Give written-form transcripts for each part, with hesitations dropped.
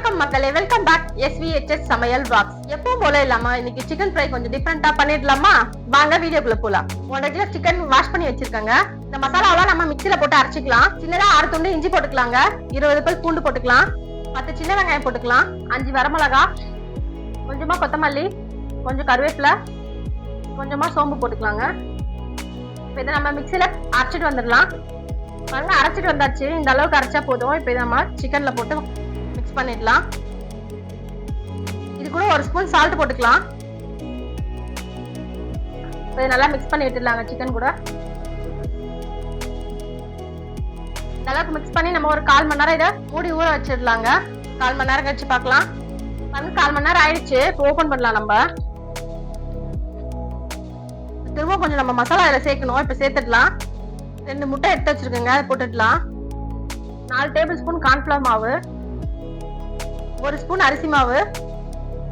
வணக்கம் மக்களே, welcome back SVHS சமையல் vlogs. எப்பவும் போல இல்லாம இன்னைக்கு சிக்கன் ஃப்ரை கொஞ்சம் டிஃபரெண்டா பண்ணிடலாமா? வாங்க வீடியோக்குள்ள போலாம். 1.5 கிலோ சிக்கன் வாஷ் பண்ணி வச்சிருக்கேங்க. இந்த மசாலாவெல்லாம் நம்ம மிக்ஸில போட்டு அரைச்சிக்கலாம். சின்னதா 6 துண்டு இஞ்சி போட்டுக்கலாங்க, 20 பல் பூண்டு போட்டுக்கலாம், 10 சின்ன வெங்காயம் போட்டுக்கலாம், 5 வரமிளகா, கொஞ்சமா கொத்தமல்லி, கொஞ்சம் கருவேப்பிலை, கொஞ்சமா சோம்பு போட்டுக்கலாங்க. இப்போ இதை நம்ம மிக்ஸில அரைச்சிட்டு வந்துடலாம். பாருங்க, அரைச்சிட்டு வந்தாச்சு. இந்த அளவுக்கு அரைச்சா போதும். இப்போ இதை நம்ம சிக்கன்ல போட்டு மிக்ஸ் பண்ணிடலாம். இது கூட 1 ஸ்பூன் சால்ட் போட்டுக்கலாம். இதை நல்லா மிக்ஸ் பண்ணி விட்டுடலாங்க சிக்கன் கூட. இந்த அளவுக்கு மிக்ஸ் பண்ணி நம்ம ஒரு 1/4 மணி நேரம் இதை மூடி ஊற வச்சிடலாங்க. 1/4 மணி நேரம் கழிச்சு பார்க்கலாம். 1/4 மணி நேரம் ஆயிடுச்சு. இப்போ ஓபன் பண்ணலாம். நம்ம திரும்ப கொஞ்சம் நம்ம மசாலா இதில் சேர்க்கணும். இப்போ சேர்த்துடலாம். 2 முட்டை எடுத்து வச்சிருக்கேங்க, அதை போட்டுடலாம். 4 டேபிள் ஸ்பூன் கார்ன்ஃபிளவர் மாவு, 1 ஸ்பூன் அரிசி மாவு,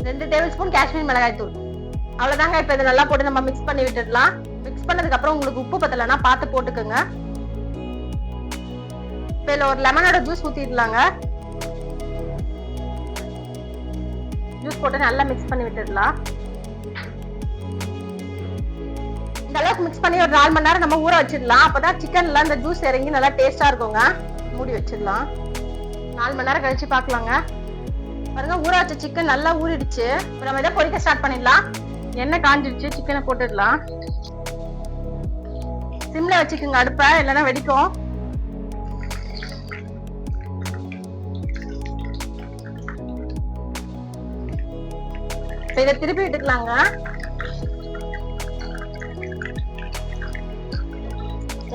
2 டேபிள் ஸ்பூன் காஷ்மீர் மிளகாய் தூள். அவ்வளவுதாங்க. இப்போ இதை நல்லா போட்டு நம்ம மிக்ஸ் பண்ணி விட்டுடலாம். மிக்ஸ் பண்ணதுக்கு அப்புறம் உங்களுக்கு உப்பு பத்தலைன்னா பார்த்து போட்டுக்கோங்க. இப்போ இதில் ஒரு லெமனோட ஜூஸ் ஊற்றிடலாங்க. ஜூஸ் போட்டு நல்லா மிக்ஸ் பண்ணி விட்டுடலாம். இந்த அளவுக்கு மிக்ஸ் பண்ணி ஒரு 4 மணி நேரம் நம்ம ஊற வச்சிடலாம். அப்பதான் சிக்கன்ல இந்த ஜூஸ் இறங்கி நல்லா டேஸ்டா இருக்குங்க. மூடி வச்சிடலாம். 4 மணி நேரம் கழிச்சு பார்க்கலாங்க. பாருங்க, ஊற வச்ச சிக்கன் நல்லா ஊறிடுச்சு. இப்போ நம்ம இதை பொரிக்க ஸ்டார்ட் பண்ணிடலாம். எண்ணெய் காஞ்சிடுச்சு. சிக்கனை போட்டுடலாம். சிம்ல வச்சுக்கோங்க அடுப்பை, இல்லைன்னா வெடிக்கும். இப்போ இதை திருப்பி விட்டுக்கலாங்க.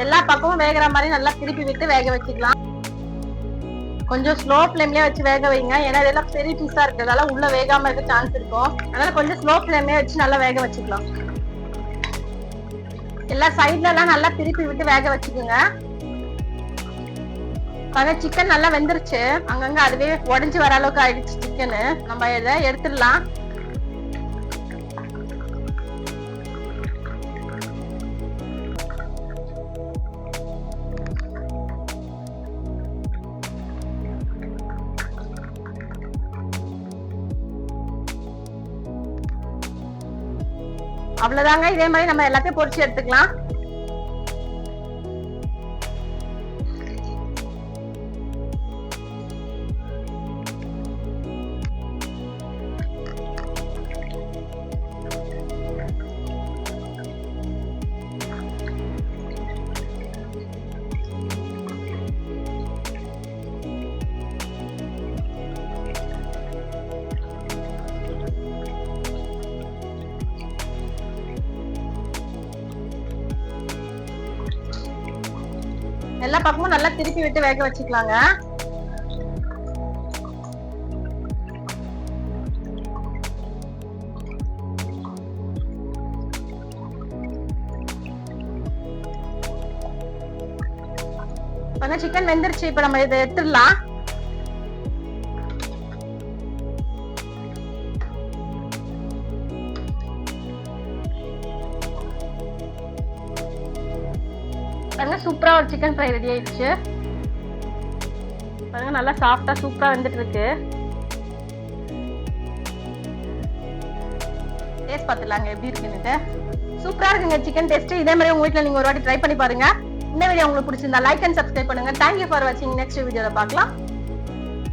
எல்லா பக்கமும் வேகிற மாதிரி நல்லா திருப்பி விட்டு வேக வச்சுக்கலாம். கொஞ்சம் ஸ்லோ ஃப்ளேம்லயே வச்சு வேக வைங்க. ஏன்னா இதெல்லாம் பெரிய பீஸா இருக்கிறதால உள்ள வேகாம இருக்க சான்ஸ் இருக்கும். அதனால கொஞ்சம் ஸ்லோ ஃப்ளேம்லயே வச்சு நல்லா வேக வச்சுக்கலாம். எல்லா சைட்ல எல்லாம் நல்லா திருப்பி விட்டு வேக வச்சுக்கோங்க. சிக்கன் நல்லா வெந்துருச்சு. அங்கங்க அதுவே உடைஞ்சு வர அளவுக்கு ஆயிடுச்சு சிக்கனு. நம்ம இதை எடுத்துடலாம். அவ்வளவுதாங்க. இதே மாதிரி நம்ம எல்லாத்தையும் பொரிச்சு எடுத்துக்கலாம். எல்லா பக்கமும் நல்லா திருப்பி விட்டு வேக வச்சுக்கலாங்க. சிக்கன் வெந்துருச்சு. இப்ப நம்ம இதை எடுத்துடலாம். சூப்பரா ஒரு சிக்கன் ஃப்ரை ரெடி ஆயிடுச்சு. பாருங்க, நல்லா சாஃப்டா சூப்பரா வந்துட்டு இருக்கு. டேஸ்ட் பார்த்துலாங்க எப்படி இருக்குன்னு. சூப்பரா இருக்குங்க சிக்கன் டேஸ்ட். இதே மாதிரி உங்க வீட்டுல நீங்க ஒரு வாட்டி ட்ரை பண்ணி பாருங்க. இந்த வீடியோ உங்களுக்கு பிடிச்சிருந்தா லைக் அண்ட் சப்ஸ்கிரைப் பண்ணுங்க. தேங்க்யூ ஃபார் வாட்சிங். நெக்ஸ்ட் வீடியோல பார்க்கலாம்.